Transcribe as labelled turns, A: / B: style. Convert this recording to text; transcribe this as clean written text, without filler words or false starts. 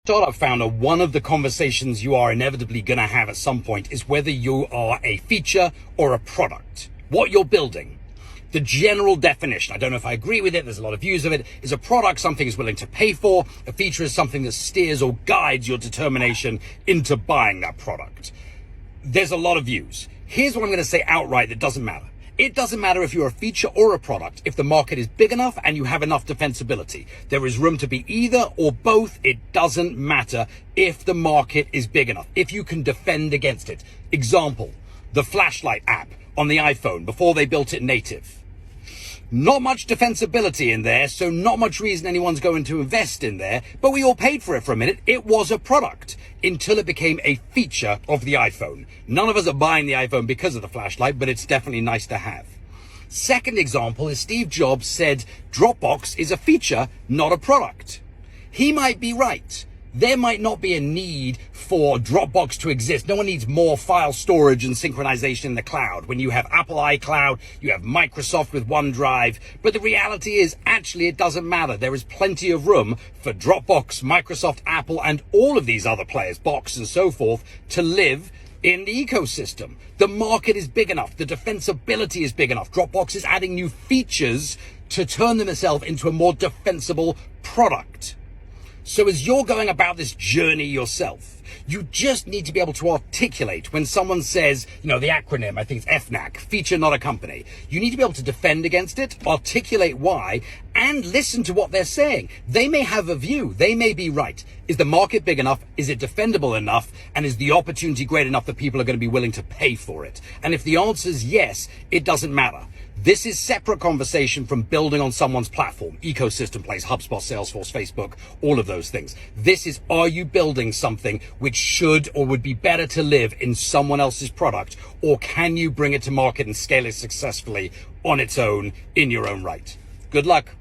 A: Startup founder, one of the conversations you are inevitably going to have at some point is whether you are a feature or a product. What you're building. The general definition, I don't know if I agree with it, there's a lot of views of it, is a product something is willing to pay for. A feature is something that steers or guides your determination into buying that product. There's a lot of views. Here's what I'm going to say outright that doesn't matter. It doesn't matter if you're a feature or a product, if the market is big enough and you have enough defensibility. There is room to be either or both. It doesn't matter if the market is big enough, if you can defend against it. Example, the flashlight app on the iPhone before they built it native. Not much defensibility in there, so not much reason anyone's going to invest in there, but we all paid for it for a minute. It was a product until it became a feature of the iPhone. None of us are buying the iPhone because of the flashlight, but it's definitely nice to have. Second example is Steve Jobs said Dropbox is a feature, not a product. He might be right. There might not be a need for Dropbox to exist. No one needs more file storage and synchronization in the cloud. When you have Apple iCloud, you have Microsoft with OneDrive. But the reality is, actually, it doesn't matter. There is plenty of room for Dropbox, Microsoft, Apple, and all of these other players, Box and so forth, to live in the ecosystem. The market is big enough. The defensibility is big enough. Dropbox is adding new features to turn themselves into a more defensible product. So as you're going about this journey yourself, you just need to be able to articulate when someone says, the acronym, I think it's FNAC, feature not a company. You need to be able to defend against it, articulate why, and listen to what they're saying. They may have a view. They may be right. Is the market big enough? Is it defendable enough? And is the opportunity great enough that people are going to be willing to pay for it? And if the answer is yes, it doesn't matter. This is separate conversation from building on someone's platform, ecosystem plays, HubSpot, Salesforce, Facebook, all of those things. This is, are you building something which should or would be better to live in someone else's product, or can you bring it to market and scale it successfully on its own in your own right? Good luck.